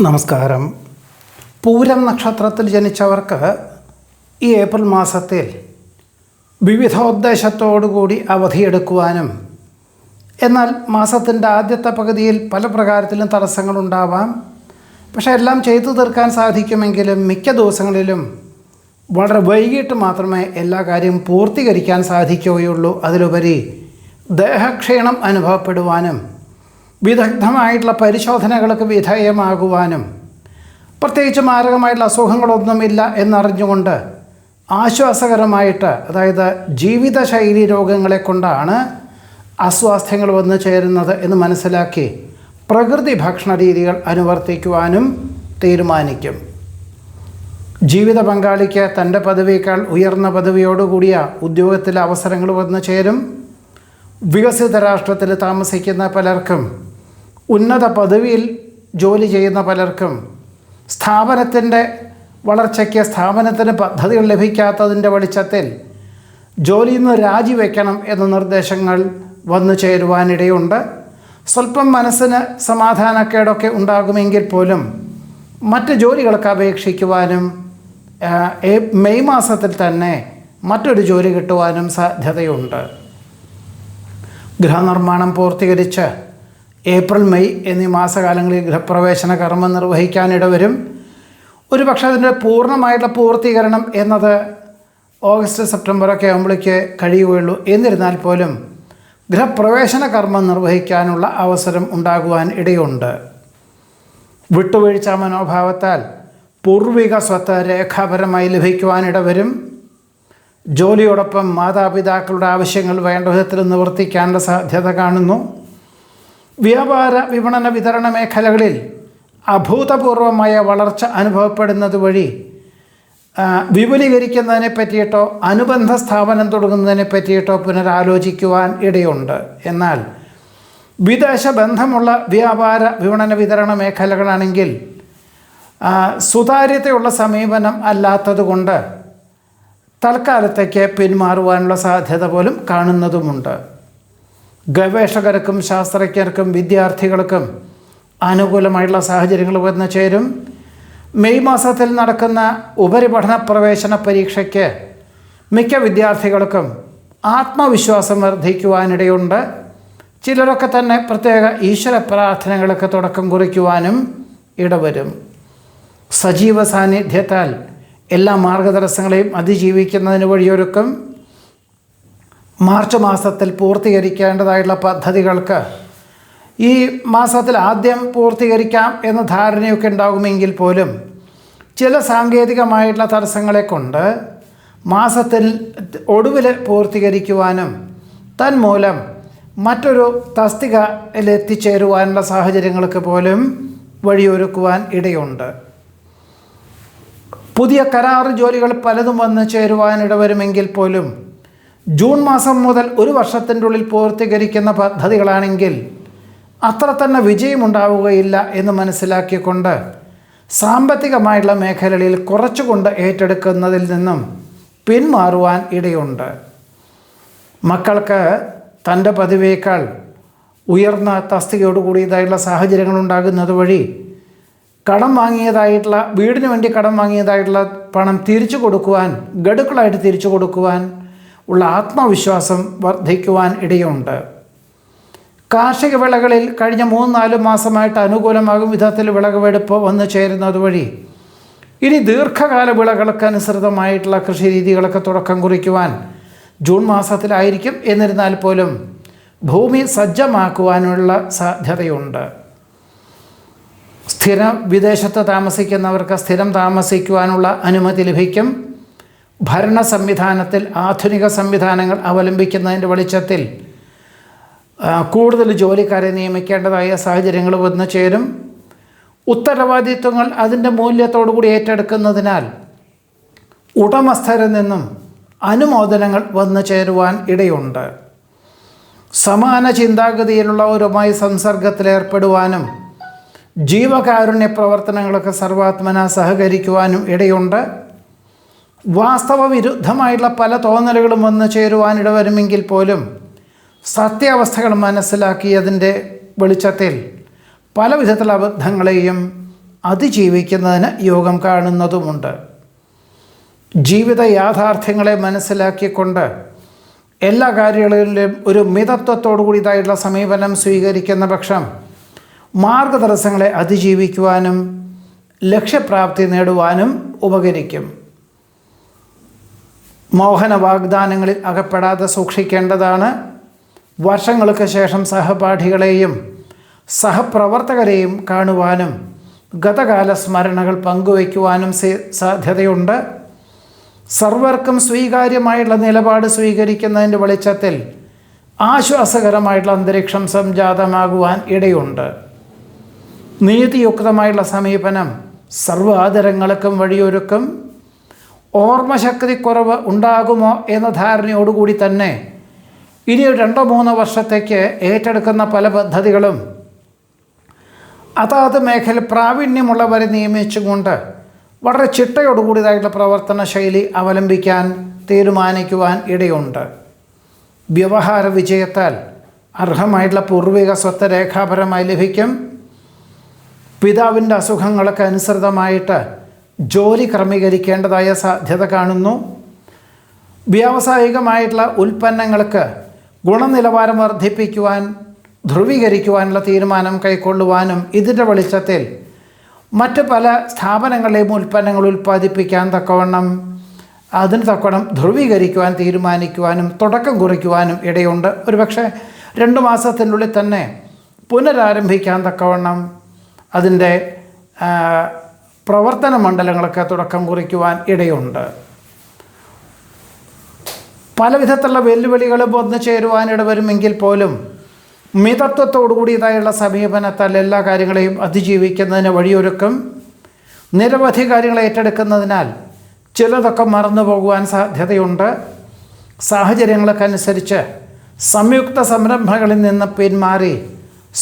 നമസ്കാരം. പൂരം നക്ഷത്രത്തിൽ ജനിച്ചവർക്ക് ഈ ഏപ്രിൽ മാസത്തിൽ വിവിധോദ്ദേശത്തോടുകൂടി അവധിയെടുക്കുവാനും എന്നാൽ മാസത്തിൻ്റെ ആദ്യത്തെ പകുതിയിൽ പല പ്രകാരത്തിലും തടസ്സങ്ങളുണ്ടാവാം. പക്ഷേ എല്ലാം ചെയ്തു തീർക്കാൻ സാധിക്കുമെങ്കിലും മിക്ക ദിവസങ്ങളിലും വളരെ വൈകിട്ട് മാത്രമേ എല്ലാ കാര്യവും പൂർത്തീകരിക്കാൻ സാധിക്കുകയുള്ളൂ. അതിലുപരി ദേഹക്ഷീണം അനുഭവപ്പെടുവാനും വിദഗ്ധമായിട്ടുള്ള പരിശോധനകൾക്ക് വിധേയമാകുവാനും പ്രത്യേകിച്ച് മാരകമായിട്ടുള്ള അസുഖങ്ങളൊന്നുമില്ല എന്നറിഞ്ഞുകൊണ്ട് ആശ്വാസകരമായിട്ട്, അതായത് ജീവിതശൈലി രോഗങ്ങളെ കൊണ്ടാണ് അസ്വാസ്ഥ്യങ്ങൾ വന്നു ചേരുന്നത് എന്ന് മനസ്സിലാക്കി പ്രകൃതി ഭക്ഷണ രീതികൾ അനുവർത്തിക്കുവാനും തീരുമാനിക്കും. ജീവിത പങ്കാളിക്ക് തൻ്റെ പദവിയേക്കാൾ ഉയർന്ന പദവിയോടുകൂടിയ ഉദ്യോഗത്തിലെ അവസരങ്ങൾ വന്നു ചേരും. വികസിത രാഷ്ട്രത്തിൽ താമസിക്കുന്ന പലർക്കും, ഉന്നത പദവിയിൽ ജോലി ചെയ്യുന്ന പലർക്കും, സ്ഥാപനത്തിൻ്റെ വളർച്ചയ്ക്ക് സ്ഥാപനത്തിന് പദ്ധതികൾ ലഭിക്കാത്തതിൻ്റെ വെളിച്ചത്തിൽ ജോലിയിൽ നിന്ന് രാജിവെക്കണം എന്ന നിർദ്ദേശങ്ങൾ വന്നു ചേരുവാനിടയുണ്ട്. സ്വല്പം മനസ്സിന് സമാധാനക്കേടൊക്കെ ഉണ്ടാകുമെങ്കിൽ പോലും മറ്റ് ജോലികൾക്ക് അപേക്ഷിക്കുവാനും മെയ് മാസത്തിൽ തന്നെ മറ്റൊരു ജോലി കിട്ടുവാനും സാധ്യതയുണ്ട്. ഗൃഹനിർമ്മാണം പൂർത്തീകരിച്ച് ഏപ്രിൽ മെയ് എന്നീ മാസകാലങ്ങളിൽ ഗൃഹപ്രവേശന കർമ്മം നിർവഹിക്കാനിടവരും. ഒരുപക്ഷെ അതിൻ്റെ പൂർണ്ണമായിട്ടുള്ള പൂർത്തീകരണം എന്നത് ഓഗസ്റ്റ് സെപ്റ്റംബറൊക്കെ ആകുമ്പോഴേക്ക് കഴിയുകയുള്ളൂ. എന്നിരുന്നാൽ പോലും ഗൃഹപ്രവേശന കർമ്മം നിർവഹിക്കാനുള്ള അവസരം ഉണ്ടാകുവാൻ ഇടയുണ്ട്. വിട്ടുവീഴ്ച മനോഭാവത്താൽ പൂർവിക സ്വത്ത് രേഖാപരമായി ലഭിക്കുവാനിടവരും. ജോലിയോടൊപ്പം മാതാപിതാക്കളുടെ ആവശ്യങ്ങൾ വേണ്ട വിധത്തിൽ നിവർത്തിക്കാനുള്ള സാധ്യത കാണുന്നു. വ്യാപാര വിപണന വിതരണ മേഖലകളിൽ അഭൂതപൂർവമായ വളർച്ച അനുഭവപ്പെടുന്നത് വഴി വിപുലീകരിക്കുന്നതിനെ പറ്റിയിട്ടോ അനുബന്ധ സ്ഥാപനം തുടങ്ങുന്നതിനെ പറ്റിയിട്ടോ പുനരാലോചിക്കുവാൻ ഇടയുണ്ട്. എന്നാൽ വിദേശ ബന്ധമുള്ള വ്യാപാര വിപണന വിതരണ മേഖലകളാണെങ്കിൽ സുതാര്യതയുള്ള സമീപനം അല്ലാത്തതുകൊണ്ട് തൽക്കാലത്തേക്ക് പിന്മാറുവാനുള്ള സാധ്യത പോലും കാണുന്നതുമുണ്ട്. ഗവേഷകർക്കും ശാസ്ത്രജ്ഞർക്കും വിദ്യാർത്ഥികൾക്കും അനുകൂലമായിട്ടുള്ള സാഹചര്യങ്ങൾ വന്നു ചേരും. മെയ് മാസത്തിൽ നടക്കുന്ന ഉപരിപഠന പ്രവേശന പരീക്ഷയ്ക്ക് മിക്ക വിദ്യാർത്ഥികൾക്കും ആത്മവിശ്വാസം വർദ്ധിക്കുവാനിടയുണ്ട്. ചിലരൊക്കെ തന്നെ പ്രത്യേക ഈശ്വര പ്രാർത്ഥനകൾക്ക് തുടക്കം കുറിക്കുവാനും ഇടവരും. സജീവ സാന്നിധ്യത്താൽ എല്ലാ മാർഗതടസ്സങ്ങളെയും അതിജീവിക്കുന്നതിന് വഴിയൊരുക്കും. മാർച്ച് മാസത്തിൽ പൂർത്തീകരിക്കേണ്ടതായിട്ടുള്ള പദ്ധതികൾക്ക് ഈ മാസത്തിൽ ആദ്യം പൂർത്തീകരിക്കാം എന്ന ധാരണയൊക്കെ ഉണ്ടാകുമെങ്കിൽ പോലും ചില സാങ്കേതികമായിട്ടുള്ള തടസ്സങ്ങളെ കൊണ്ട് മാസത്തിൽ ഒടുവിൽ പൂർത്തീകരിക്കുവാനും തന്മൂലം മറ്റൊരു തസ്തികയിൽ എത്തിച്ചേരുവാനുള്ള സാഹചര്യങ്ങൾക്ക് പോലും വഴിയൊരുക്കുവാൻ ഇടയുണ്ട്. പുതിയ കരാർ ജോലികൾ പലതും വന്നു ചേരുവാനിടവരുമെങ്കിൽ പോലും ജൂൺ മാസം മുതൽ ഒരു വർഷത്തിൻ്റെ ഉള്ളിൽ പൂർത്തീകരിക്കുന്ന പദ്ധതികളാണെങ്കിൽ അത്ര തന്നെ വിജയമുണ്ടാവുകയില്ല എന്ന് മനസ്സിലാക്കിക്കൊണ്ട് സാമ്പത്തികമായിട്ടുള്ള മേഖലകളിൽ കുറച്ചുകൊണ്ട് ഏറ്റെടുക്കുന്നതിൽ നിന്നും പിന്മാറുവാൻ ഇടയുണ്ട്. മക്കൾക്ക് തൻ്റെ പദവിയേക്കാൾ ഉയർന്ന തസ്തികയോടുകൂടിയതായിട്ടുള്ള സാഹചര്യങ്ങൾ ഉണ്ടാകുന്നത് വഴി കടം വാങ്ങിയതായിട്ടുള്ള വീടിന് വേണ്ടി കടം വാങ്ങിയതായിട്ടുള്ള പണം തിരിച്ചു കൊടുക്കുവാൻ, ഗഡുക്കളായിട്ട് തിരിച്ചു കൊടുക്കുവാൻ ഉള്ള ആത്മവിശ്വാസം വർദ്ധിക്കുവാൻ ഇടയുണ്ട്. കാർഷിക വിളകളിൽ കഴിഞ്ഞ 3-4 മാസമായിട്ട് അനുകൂലമാകും വിധത്തിൽ വിളവെടുപ്പ് വന്നു ചേരുന്നത് വഴി ഇനി ദീർഘകാല വിളകൾക്ക് അനുസൃതമായിട്ടുള്ള കൃഷി രീതികളൊക്കെ തുടക്കം കുറിക്കുവാൻ ജൂൺ മാസത്തിലായിരിക്കും. എന്നിരുന്നാൽ പോലും ഭൂമി സജ്ജമാക്കുവാനുള്ള സാധ്യതയുണ്ട്. വിദേശത്ത് താമസിക്കുന്നവർക്ക് സ്ഥിരം താമസിക്കുവാനുള്ള അനുമതി ലഭിക്കും. ഭരണ സംവിധാനത്തിൽ ആധുനിക സംവിധാനങ്ങൾ അവലംബിക്കുന്നതിൻ്റെ വെളിച്ചത്തിൽ കൂടുതൽ ജോലിക്കാരെ നിയമിക്കേണ്ടതായ സാഹചര്യങ്ങൾ വന്നു ചേരും. ഉത്തരവാദിത്വങ്ങൾ അതിൻ്റെ മൂല്യത്തോടുകൂടി ഏറ്റെടുക്കുന്നതിനാൽ ഉടമസ്ഥരിൽ നിന്നും അനുമോദനങ്ങൾ വന്നു ചേരുവാൻ ഇടയുണ്ട്. സമാന ചിന്താഗതിയിലുള്ളവരുമായി സംസർഗത്തിലേർപ്പെടുവാനും ജീവകാരുണ്യ പ്രവർത്തനങ്ങളൊക്കെ സർവാത്മന സഹകരിക്കുവാനും ഇടയുണ്ട്. വാസ്തവ വിരുദ്ധമായിട്ടുള്ള പല തോന്നലുകളും വന്നു ചേരുവാനിടവരുമെങ്കിൽ പോലും സത്യാവസ്ഥകൾ മനസ്സിലാക്കി അതിൻ്റെ വെളിച്ചത്തിൽ പല വിധത്തിലുള്ള അബദ്ധങ്ങളെയും അതിജീവിക്കുന്നതിന് യോഗം കാണുന്നതുമുണ്ട്. ജീവിത യാഥാർത്ഥ്യങ്ങളെ മനസ്സിലാക്കിക്കൊണ്ട് എല്ലാ കാര്യങ്ങളിലും ഒരു മിതത്വത്തോടു കൂടിയതായിട്ടുള്ള സമീപനം സ്വീകരിക്കുന്ന പക്ഷം മാർഗതടസ്സങ്ങളെ അതിജീവിക്കുവാനും ലക്ഷ്യപ്രാപ്തി നേടുവാനും ഉപകരിക്കും. മോഹന വാഗ്ദാനങ്ങളിൽ അകപ്പെടാതെ സൂക്ഷിക്കേണ്ടതാണ്. വർഷങ്ങൾക്ക് ശേഷം സഹപാഠികളെയും സഹപ്രവർത്തകരെയും കാണുവാനും ഗതകാല സ്മരണകൾ പങ്കുവയ്ക്കുവാനും സാധ്യതയുണ്ട്. സർവർക്കും സ്വീകാര്യമായുള്ള നിലപാട് സ്വീകരിക്കുന്നതിൻ്റെ വെളിച്ചത്തിൽ ആശ്വാസകരമായിട്ടുള്ള അന്തരീക്ഷം സംജാതമാകുവാൻ ഇടയുണ്ട്. നീതിയുക്തമായുള്ള സമീപനം സർവ്വാദരങ്ങൾക്കും വഴിയൊരുക്കും. ഓർമ്മശക്തിക്കുറവ് ഉണ്ടാകുമോ എന്ന ധാരണയോടുകൂടി തന്നെ ഇനി 2-3 വർഷത്തേക്ക് ഏറ്റെടുക്കുന്ന പല പദ്ധതികളും അതാത് മേഖല പ്രാവീണ്യമുള്ളവരെ നിയമിച്ചുകൊണ്ട് വളരെ ചിട്ടയോടുകൂടിയതായിട്ടുള്ള പ്രവർത്തന ശൈലി അവലംബിക്കാൻ തീരുമാനിക്കുവാൻ ഇടയുണ്ട്. വ്യവഹാര വിജയത്താൽ അർഹമായിട്ടുള്ള പൂർവിക സ്വത്ത് രേഖാപരമായി ലഭിക്കും. പിതാവിൻ്റെ അസുഖങ്ങൾക്ക് അനുസൃതമായിട്ട് ജോലി ക്രമീകരിക്കേണ്ടതായ സാധ്യത കാണുന്നു. വ്യാവസായികമായിട്ടുള്ള ഉൽപ്പന്നങ്ങൾക്ക് ഗുണനിലവാരം വർദ്ധിപ്പിക്കുവാൻ ധ്രുവീകരിക്കുവാനുള്ള തീരുമാനം കൈക്കൊള്ളുവാനും ഇതിൻ്റെ വെളിച്ചത്തിൽ മറ്റ് പല സ്ഥാപനങ്ങളിലെയും ഉൽപ്പന്നങ്ങൾ ഉൽപ്പാദിപ്പിക്കാൻ തക്കവണ്ണം അതിന് തക്കവണ്ണം ധ്രുവീകരിക്കുവാൻ തീരുമാനിക്കുവാനും തുടക്കം കുറിക്കുവാനും ഇടയുണ്ട്. ഒരുപക്ഷെ 2 മാസത്തിനുള്ളിൽ തന്നെ പുനരാരംഭിക്കാൻ തക്കവണ്ണം അതിൻ്റെ പ്രവർത്തന മണ്ഡലങ്ങളൊക്കെ തുടക്കം കുറിക്കുവാൻ ഇടയുണ്ട്. പല വിധത്തിലുള്ള വെല്ലുവിളികളും വന്നു ചേരുവാൻ ഇടവരുമെങ്കിൽ പോലും മിതത്വത്തോടുകൂടിയതായുള്ള സമീപനത്താൽ എല്ലാ കാര്യങ്ങളെയും അതിജീവിക്കുന്നതിന് വഴിയൊരുക്കും. നിരവധി കാര്യങ്ങൾ ഏറ്റെടുക്കുന്നതിനാൽ ചിലതൊക്കെ മറന്നു പോകുവാൻ സാധ്യതയുണ്ട്. സാഹചര്യങ്ങൾക്കനുസരിച്ച് സംയുക്ത സംരംഭങ്ങളിൽ നിന്ന് പിന്മാറി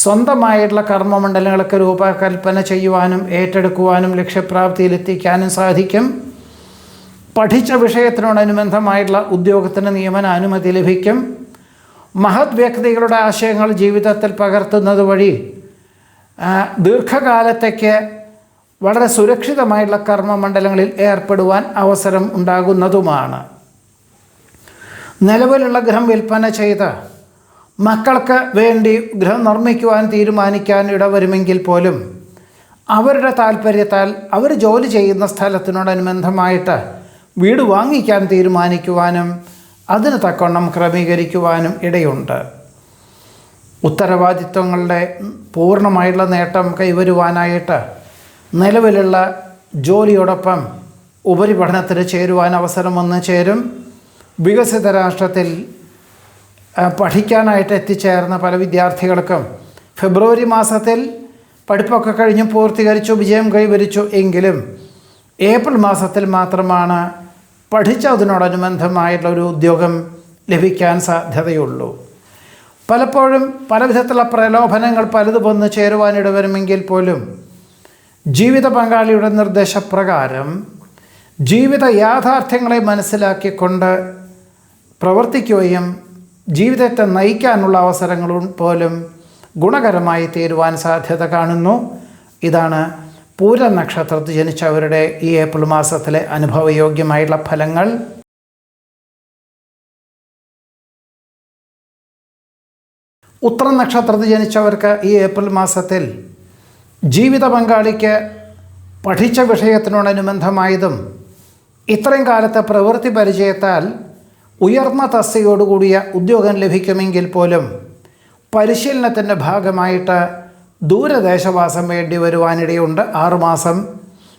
സ്വന്തമായിട്ടുള്ള കർമ്മമണ്ഡലങ്ങൾക്ക് രൂപകൽപ്പന ചെയ്യുവാനും ഏറ്റെടുക്കുവാനും ലക്ഷ്യപ്രാപ്തിയിലെത്തിക്കാനും സാധിക്കും. പഠിച്ച വിഷയത്തിനോടനുബന്ധമായിട്ടുള്ള ഉദ്യോഗത്തിന് നിയമന അനുമതി ലഭിക്കും. മഹത് വ്യക്തികളുടെ ആശയങ്ങൾ ജീവിതത്തിൽ പകർത്തുന്നത് വഴി ദീർഘകാലത്തേക്ക് വളരെ സുരക്ഷിതമായിട്ടുള്ള കർമ്മമണ്ഡലങ്ങളിൽ ഏർപ്പെടുവാൻ അവസരം ഉണ്ടാകുന്നതുമാണ്. നിലവിലുള്ള ഗൃഹം വിൽപ്പന ചെയ്ത് മക്കൾക്ക് വേണ്ടി ഗൃഹം നിർമ്മിക്കുവാൻ തീരുമാനിക്കാൻ ഇടവരുമെങ്കിൽ പോലും അവരുടെ താല്പര്യത്താൽ അവർ ജോലി ചെയ്യുന്ന സ്ഥലത്തിനോടനുബന്ധമായിട്ട് വീട് വാങ്ങിക്കാൻ തീരുമാനിക്കുവാനും അതിന് തക്കവണ്ണം ക്രമീകരിക്കുവാനും ഇടയുണ്ട്. ഉത്തരവാദിത്വങ്ങളുടെ പൂർണ്ണമായിട്ടുള്ള നേട്ടം കൈവരുവാനായിട്ട് നിലവിലുള്ള ജോലിയോടൊപ്പം ഉപരിപഠനത്തിന് ചേരുവാൻ അവസരം വന്നു ചേരും. വികസിത രാഷ്ട്രത്തിൽ പഠിക്കാനായിട്ട് എത്തിച്ചേർന്ന പല വിദ്യാർത്ഥികൾക്കും ഫെബ്രുവരി മാസത്തിൽ പഠിപ്പൊക്കെ കഴിഞ്ഞ് പൂർത്തീകരിച്ചു വിജയം കൈവരിച്ചു എങ്കിലും ഏപ്രിൽ മാസത്തിൽ മാത്രമാണ് പഠിച്ചതിനോടനുബന്ധമായിട്ടുള്ള ഒരു ഉദ്യോഗം ലഭിക്കാൻ സാധ്യതയുള്ളൂ. പലപ്പോഴും പല വിധത്തിലുള്ള പ്രലോഭനങ്ങൾ പലതും വന്ന് ചേരുവാനിടവരുമെങ്കിൽ പോലും ജീവിത പങ്കാളിയുടെ നിർദ്ദേശപ്രകാരം ജീവിത യാഥാർത്ഥ്യങ്ങളെ മനസ്സിലാക്കിക്കൊണ്ട് പ്രവർത്തിക്കുകയും ജീവിതത്തെ നയിക്കാനുള്ള അവസരങ്ങളും പോലും ഗുണകരമായി തീരുവാൻ സാധ്യത കാണുന്നു. ഇതാണ് പൂര നക്ഷത്രത്തിൽ ജനിച്ചവരുടെ ഈ ഏപ്രിൽ മാസത്തിലെ അനുഭവയോഗ്യമായിട്ടുള്ള ഫലങ്ങൾ. ഉത്തര നക്ഷത്രത്തിൽ ജനിച്ചവർക്ക് ഈ ഏപ്രിൽ മാസത്തിൽ ജീവിത പങ്കാളിക്ക് പഠിച്ച വിഷയത്തിനോടനുബന്ധമായതും ഇത്രയും കാലത്തെ പ്രവൃത്തി പരിചയത്താൽ ഉയർന്ന തസ്തികയോടുകൂടിയ ഉദ്യോഗം ലഭിക്കുമെങ്കിൽ പോലും പരിശീലനത്തിൻ്റെ ഭാഗമായിട്ട് ദൂരദേശവാസം വേണ്ടി വരുവാനിടയുണ്ട്. 6 മാസം.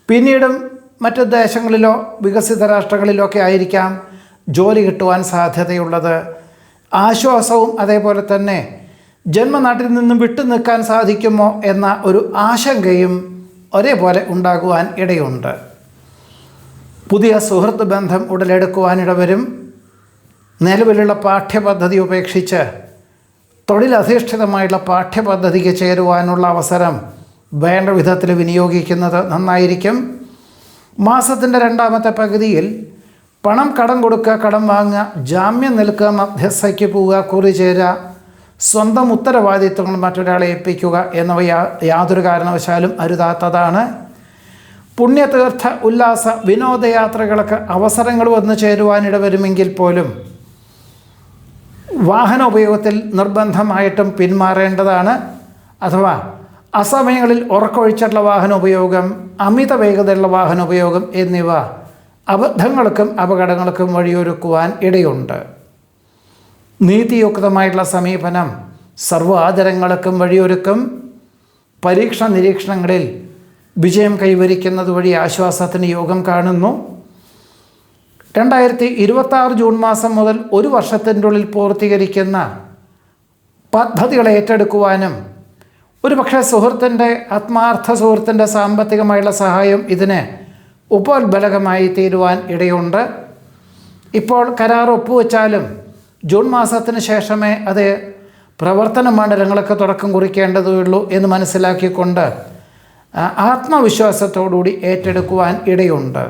പിന്നീടും മറ്റു ദേശങ്ങളിലോ വികസിത രാഷ്ട്രങ്ങളിലോ ഒക്കെ ആയിരിക്കാം ജോലി കിട്ടുവാൻ സാധ്യതയുള്ളത്. ആശ്വാസവും അതേപോലെ തന്നെ ജന്മനാട്ടിൽ നിന്നും വിട്ടു നിൽക്കാൻ സാധിക്കുമോ എന്ന ഒരു ആശങ്കയും ഒരേപോലെ ഉണ്ടാകുവാൻ ഇടയുണ്ട്. പുതിയ സുഹൃത്ത് ബന്ധം ഉടലെടുക്കുവാനിടവരും. നിലവിലുള്ള പാഠ്യപദ്ധതി ഉപേക്ഷിച്ച് തൊഴിലധിഷ്ഠിതമായിട്ടുള്ള പാഠ്യപദ്ധതിക്ക് ചേരുവാനുള്ള അവസരം വേണ്ട വിധത്തിൽ വിനിയോഗിക്കുന്നത് നന്നായിരിക്കും. മാസത്തിൻ്റെ 2ാമത്തെ പകുതിയിൽ പണം കടം കൊടുക്കുക, കടം വാങ്ങുക, ജാമ്യം നിൽക്കുക, മധ്യസ്ഥയ്ക്ക് പോവുക, കുറി ചേരുക, സ്വന്തം ഉത്തരവാദിത്വങ്ങൾ മറ്റൊരാളെ ഏൽപ്പിക്കുക എന്നിവ യാതൊരു കാരണവശാലും അരുതാത്തതാണ്. പുണ്യതീർത്ഥ ഉല്ലാസ വിനോദയാത്രകൾക്ക് അവസരങ്ങൾ വന്നു ചേരുവാനിട വരുമെങ്കിൽ പോലും വാഹന ഉപയോഗത്തിൽ നിർബന്ധമായിട്ടും പിന്മാറേണ്ടതാണ്. അഥവാ അസമയങ്ങളിൽ ഉറക്കൊഴിച്ചിട്ടുള്ള വാഹന ഉപയോഗം, അമിത വേഗതയുള്ള വാഹന ഉപയോഗം എന്നിവ അബദ്ധങ്ങൾക്കും അപകടങ്ങൾക്കും വഴിയൊരുക്കുവാൻ ഇടയുണ്ട്. നീതിയുക്തമായിട്ടുള്ള സമീപനം സർവ്വാദരങ്ങൾക്കും വഴിയൊരുക്കും. പരീക്ഷ നിരീക്ഷണങ്ങളിൽ വിജയം കൈവരിക്കുന്നത് വഴി ആശ്വാസത്തിന് യോഗം കാണുന്നു. 2026 ജൂൺ മാസം മുതൽ ഒരു വർഷത്തിൻ്റെ ഉള്ളിൽ പൂർത്തീകരിക്കുന്ന പദ്ധതികളെ ഏറ്റെടുക്കുവാനും ഒരുപക്ഷെ ആത്മാർത്ഥ സുഹൃത്തിൻ്റെ സാമ്പത്തികമായുള്ള സഹായം ഇതിന് ഉപോത്ബലകമായി തീരുവാൻ ഇടയുണ്ട്. ഇപ്പോൾ കരാർ ഒപ്പുവെച്ചാലും ജൂൺ മാസത്തിന് ശേഷമേ അത് പ്രവർത്തന മണ്ഡലങ്ങൾക്ക് തുടക്കം കുറിക്കേണ്ടതുള്ളൂ എന്ന് മനസ്സിലാക്കിക്കൊണ്ട് ആത്മവിശ്വാസത്തോടുകൂടി ഏറ്റെടുക്കുവാൻ ഇടയുണ്ട്.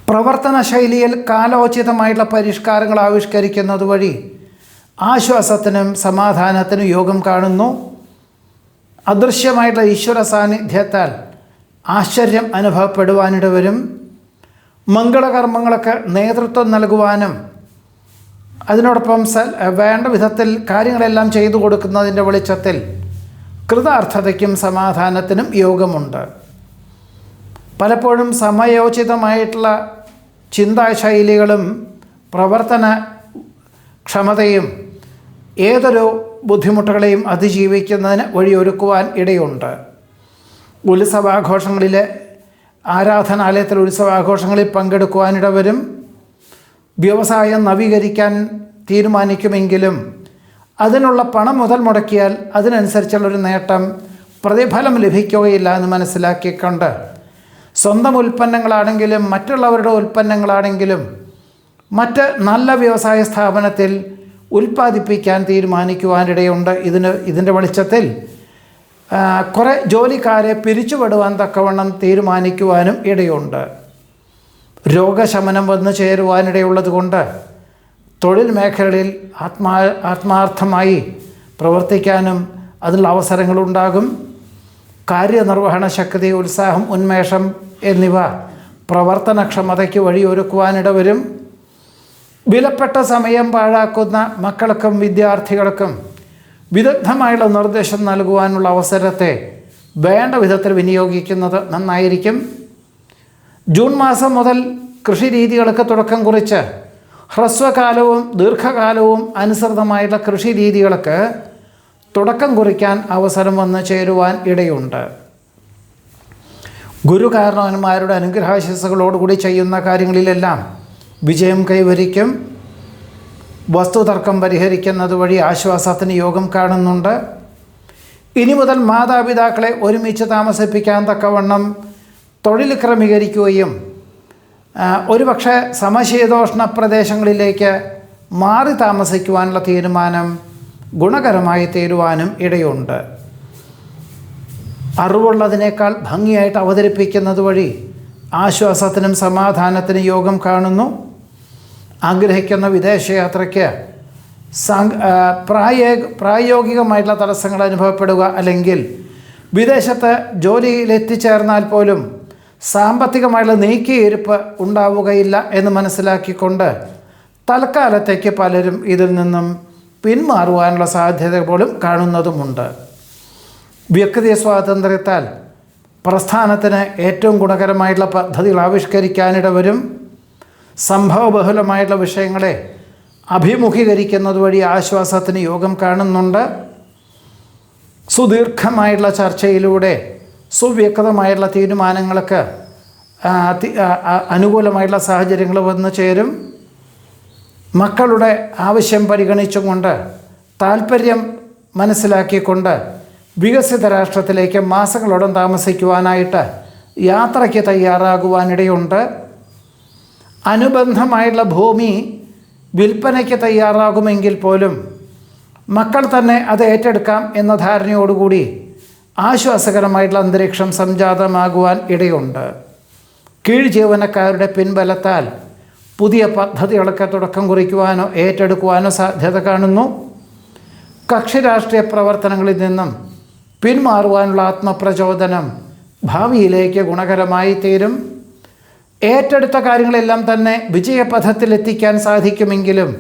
പ്രവർത്തന ശൈലിയിൽ കാലോചിതമായിട്ടുള്ള പരിഷ്കാരങ്ങൾ ആവിഷ്കരിക്കുന്നത് വഴി ആശ്വാസത്തിനും സമാധാനത്തിനും യോഗം കാണുന്നു. അദൃശ്യമായിട്ടുള്ള ഈശ്വര സാന്നിധ്യത്താൽ ആശ്ചര്യം അനുഭവപ്പെടുവാനിട വരും. മംഗളകർമ്മങ്ങൾക്ക് നേതൃത്വം നൽകുവാനും അതിനോടൊപ്പം വേണ്ട വിധത്തിൽ കാര്യങ്ങളെല്ലാം ചെയ്തു കൊടുക്കുന്നതിൻ്റെ വെളിച്ചത്തിൽ കൃതാർത്ഥതയ്ക്കും സമാധാനത്തിനും യോഗമുണ്ട്. പലപ്പോഴും സമയോചിതമായിട്ടുള്ള ചിന്താശൈലികളും പ്രവർത്തന ക്ഷമതയും ഏതൊരു ബുദ്ധിമുട്ടുകളെയും അതിജീവിക്കുന്നതിന് വഴിയൊരുക്കുവാൻ ഇടയുണ്ട്. ഉത്സവാഘോഷങ്ങളിലെ ആരാധനാലയത്തിൽ ഉത്സവാഘോഷങ്ങളിൽ പങ്കെടുക്കുവാനിട വരും. വ്യവസായം നവീകരിക്കാൻ തീരുമാനിക്കുമെങ്കിലും അതിനുള്ള പണം മുതൽ മുടക്കിയാൽ അതിനനുസരിച്ചുള്ളൊരു നേട്ടം, പ്രതിഫലം ലഭിക്കുകയില്ല എന്ന് മനസ്സിലാക്കിക്കൊണ്ട് സ്വന്തം ഉൽപ്പന്നങ്ങളാണെങ്കിലും മറ്റുള്ളവരുടെ ഉൽപ്പന്നങ്ങളാണെങ്കിലും മറ്റ് നല്ല വ്യവസായ സ്ഥാപനത്തിൽ ഉൽപ്പാദിപ്പിക്കാൻ തീരുമാനിക്കുവാനിടയുണ്ട്. ഇതിൻ്റെ വെളിച്ചത്തിൽ കുറേ ജോലിക്കാരെ പിരിച്ചുവിടുവാൻ തക്കവണ്ണം തീരുമാനിക്കുവാനും ഇടയുണ്ട്. രോഗശമനം വന്നു ചേരുവാനിടയുള്ളത് കൊണ്ട് തൊഴിൽ മേഖലകളിൽ ആത്മാർത്ഥമായി പ്രവർത്തിക്കാനും അതിനുള്ള അവസരങ്ങളുണ്ടാകും. കാര്യനിർവഹണ ശക്തി, ഉത്സാഹം, ഉന്മേഷം എന്നിവ പ്രവർത്തനക്ഷമതയ്ക്ക് വഴിയൊരുക്കുവാനിട വരും. വിലപ്പെട്ട സമയം പാഴാക്കുന്ന മക്കൾക്കും വിദ്യാർത്ഥികൾക്കും വിദഗ്ധമായുള്ള നിർദ്ദേശം നൽകുവാനുള്ള അവസരത്തെ വേണ്ട വിധത്തിൽ വിനിയോഗിക്കുന്നത് നന്നായിരിക്കും. ജൂൺ മാസം മുതൽ കൃഷി രീതികൾക്ക് തുടക്കം കുറിച്ച് ഹ്രസ്വകാലവും ദീർഘകാലവും അനുസൃതമായുള്ള കൃഷി രീതികൾക്ക് തുടക്കം കുറിക്കാൻ അവസരം വന്നു ചേരുവാൻ ഇടയുണ്ട്. ഗുരുകാരണവന്മാരുടെ അനുഗ്രഹാശിസ്സുകളോടുകൂടി ചെയ്യുന്ന കാര്യങ്ങളിലെല്ലാം വിജയം കൈവരിക്കും. വസ്തുതർക്കം പരിഹരിക്കുന്നത് വഴി ആശ്വാസത്തിന് യോഗം കാണുന്നുണ്ട്. ഇനി മുതൽ മാതാപിതാക്കളെ ഒരുമിച്ച് താമസിപ്പിക്കാൻ തക്കവണ്ണം തൊഴിൽ ക്രമീകരിക്കുകയും ഒരുപക്ഷെ സമശീതോഷ്ണ പ്രദേശങ്ങളിലേക്ക് മാറി താമസിക്കുവാനുള്ള തീരുമാനം ഗുണകരമായി തീരുവാനും ഇടയുണ്ട്. അറിവുള്ളതിനേക്കാൾ ഭംഗിയായിട്ട് അവതരിപ്പിക്കുന്നത് വഴി ആശ്വാസത്തിനും സമാധാനത്തിനും യോഗം കാണുന്നു. ആഗ്രഹിക്കുന്ന വിദേശയാത്രയ്ക്ക് പ്രായോഗികമായിട്ടുള്ള തടസ്സങ്ങൾ അനുഭവപ്പെടുക, അല്ലെങ്കിൽ വിദേശത്ത് ജോലിയിലെത്തിച്ചേർന്നാൽ പോലും സാമ്പത്തികമായിട്ടുള്ള നീക്കിയിരുപ്പ് ഉണ്ടാവുകയില്ല എന്ന് മനസ്സിലാക്കിക്കൊണ്ട് തൽക്കാലത്തേക്ക് പലരും ഇതിൽ നിന്നും പിന്മാറുവാനുള്ള സാധ്യത പോലും കാണുന്നതുമുണ്ട്. വ്യക്തി സ്വാതന്ത്ര്യത്താൽ പ്രസ്ഥാനത്തിന് ഏറ്റവും ഗുണകരമായിട്ടുള്ള പദ്ധതികൾ ആവിഷ്കരിക്കാനിട വരും. സംഭവബഹുലമായിട്ടുള്ള വിഷയങ്ങളെ അഭിമുഖീകരിക്കുന്നത് വഴി ആശ്വാസത്തിന് യോഗം കാണുന്നുണ്ട്. സുദീർഘമായിട്ടുള്ള ചർച്ചയിലൂടെ സുവ്യക്തമായിട്ടുള്ള തീരുമാനങ്ങൾക്ക് അനുകൂലമായിട്ടുള്ള സാഹചര്യങ്ങൾ വന്നു ചേരും. മക്കളുടെ ആവശ്യം പരിഗണിച്ചുകൊണ്ട്, താല്പര്യം മനസ്സിലാക്കിക്കൊണ്ട് വികസിത രാഷ്ട്രത്തിലേക്ക് മാസങ്ങളോളം താമസിക്കുവാനായിട്ട് യാത്രയ്ക്ക് തയ്യാറാകുവാനിടയുണ്ട്. അനുബന്ധമായിട്ടുള്ള ഭൂമി വിൽപ്പനയ്ക്ക് തയ്യാറാകുമെങ്കിൽ പോലും മക്കൾ തന്നെ അത് ഏറ്റെടുക്കാം എന്ന ധാരണയോടുകൂടി ആശ്വാസകരമായിട്ടുള്ള അന്തരീക്ഷം സംജാതമാകുവാൻ ഇടയുണ്ട്. കീഴ് ജീവനക്കാരുടെ പിൻബലത്താൽ പുതിയ പദ്ധതികളൊക്കെ തുടക്കം കുറിക്കുവാനോ ഏറ്റെടുക്കുവാനോ സാധ്യത കാണുന്നു. കക്ഷി രാഷ്ട്രീയ പ്രവർത്തനങ്ങളിൽ നിന്നും പിന്മാറുവാനുള്ള ആത്മപ്രചോദനം ഭാവിയിലേക്ക് ഗുണകരമായി തീരും. ഏറ്റെടുത്ത കാര്യങ്ങളെല്ലാം തന്നെ വിജയപഥത്തിലെത്തിക്കാൻ സാധിക്കുമെങ്കിലും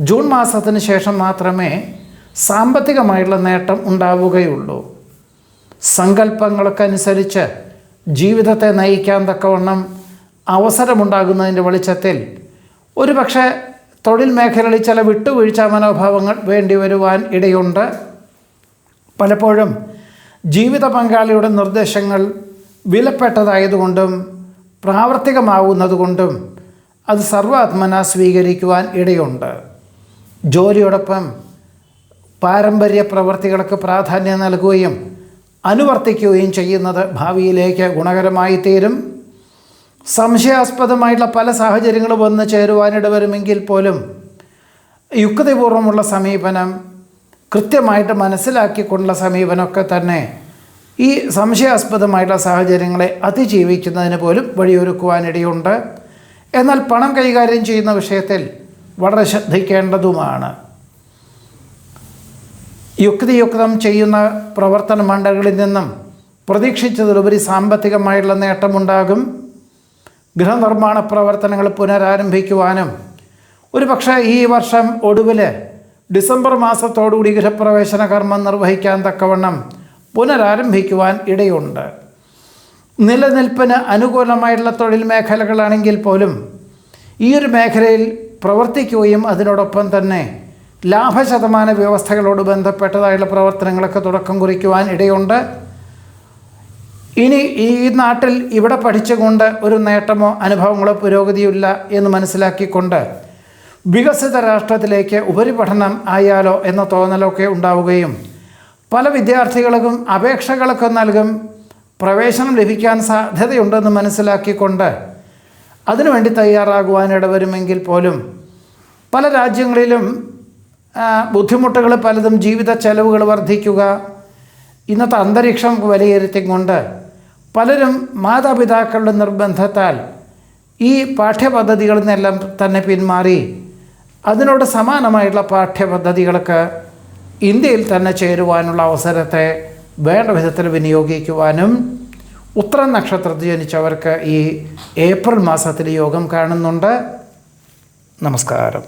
ജൂൺ മാസത്തിന് ശേഷം മാത്രമേ സാമ്പത്തികമായിട്ടുള്ള നേട്ടം ഉണ്ടാവുകയുള്ളൂ. സങ്കല്പങ്ങൾക്കനുസരിച്ച് ജീവിതത്തെ നയിക്കാൻ തക്കവണ്ണം അവസരമുണ്ടാകുന്നതിൻ്റെ വെളിച്ചത്തിൽ ഒരുപക്ഷെ തൊഴിൽ മേഖലകളിൽ ചില വിട്ടുവീഴ്ച മനോഭാവങ്ങൾ വേണ്ടി വരുവാൻ ഇടയുണ്ട്. പലപ്പോഴും ജീവിത പങ്കാളിയുടെ നിർദ്ദേശങ്ങൾ വിലപ്പെട്ടതായതുകൊണ്ടും പ്രാവർത്തികമാവുന്നതുകൊണ്ടും അത് സർവാത്മന സ്വീകരിക്കുവാൻ ഇടയുണ്ട്. ജോലിയോടൊപ്പം പാരമ്പര്യ പ്രവർത്തികൾക്ക് പ്രാധാന്യം നൽകുകയും അനുവർത്തിക്കുകയും ചെയ്യുന്നത് ഭാവിയിലേക്ക് ഗുണകരമായി തീരും. സംശയാസ്പദമായിട്ടുള്ള പല സാഹചര്യങ്ങളും വന്ന് ചേരുവാനിട വരുമെങ്കിൽ പോലും യുക്തിപൂർവമുള്ള സമീപനം, കൃത്യമായിട്ട് മനസ്സിലാക്കിക്കൊണ്ടുള്ള സമീപനമൊക്കെ തന്നെ ഈ സംശയാസ്പദമായിട്ടുള്ള സാഹചര്യങ്ങളെ അതിജീവിക്കുന്നതിന് പോലും വഴിയൊരുക്കുവാനിടയുണ്ട്. എന്നാൽ പണം കൈകാര്യം ചെയ്യുന്ന വിഷയത്തിൽ വളരെ ശ്രദ്ധിക്കേണ്ടതുമാണ്. യുക്തിയുക്തം ചെയ്യുന്ന പ്രവർത്തന മണ്ഡലങ്ങളിൽ നിന്നും പ്രതീക്ഷിച്ചതിലുപരി സാമ്പത്തികമായിട്ടുള്ള നേട്ടമുണ്ടാകും. ഗൃഹനിർമ്മാണ പ്രവർത്തനങ്ങൾ പുനരാരംഭിക്കുവാനും ഒരുപക്ഷെ ഈ വർഷം ഒടുവിൽ ഡിസംബർ മാസത്തോടുകൂടി ഗൃഹപ്രവേശന കർമ്മം നിർവഹിക്കാൻ തക്കവണ്ണം പുനരാരംഭിക്കുവാൻ ഇടയുണ്ട്. നിലനിൽപ്പിന് അനുകൂലമായിട്ടുള്ള തൊഴിൽ മേഖലകളാണെങ്കിൽ പോലും ഈ ഒരു മേഖലയിൽ പ്രവർത്തിക്കുകയും അതിനോടൊപ്പം തന്നെ ലാഭശതമാന വ്യവസ്ഥകളോട് ബന്ധപ്പെട്ടതായുള്ള പ്രവർത്തനങ്ങളൊക്കെ തുടക്കം കുറിക്കുവാൻ ഇടയുണ്ട്. ഇനി ഈ നാട്ടിൽ ഇവിടെ പഠിച്ചുകൊണ്ട് ഒരു നേട്ടമോ അനുഭവങ്ങളോ പുരോഗതിയില്ല എന്ന് മനസ്സിലാക്കിക്കൊണ്ട് വികസിത രാഷ്ട്രത്തിലേക്ക് ഉപരിപഠനം ആയാലോ എന്ന തോന്നലൊക്കെ ഉണ്ടാവുകയും പല വിദ്യാർത്ഥികൾക്കും അപേക്ഷകളൊക്കെ നൽകും. പ്രവേശനം ലഭിക്കാൻ സാധ്യതയുണ്ടെന്ന് മനസ്സിലാക്കിക്കൊണ്ട് അതിനുവേണ്ടി തയ്യാറാകുവാനിട വരുമെങ്കിൽ പോലും പല രാജ്യങ്ങളിലും ബുദ്ധിമുട്ടുകൾ പലതും, ജീവിത ചെലവുകൾ വർദ്ധിക്കുക, ഇന്നത്തെ അന്തരീക്ഷം വിലയിരുത്തിക്കൊണ്ട് പലരും മാതാപിതാക്കളുടെ നിർബന്ധത്താൽ ഈ പാഠ്യപദ്ധതികളിൽ നിന്നെല്ലാം തന്നെ പിന്മാറി അതിനോട് സമാനമായിട്ടുള്ള പാഠ്യപദ്ധതികൾക്ക് ഇന്ത്യയിൽ തന്നെ ചേരുവാനുള്ള അവസരത്തെ വേണ്ട വിധത്തിൽ വിനിയോഗിക്കുവാനും ഉത്രം നക്ഷത്രത്തിൽ ജനിച്ചവർക്ക് ഈ ഏപ്രിൽ മാസത്തിൽ യോഗം കാണുന്നുണ്ട്. നമസ്കാരം.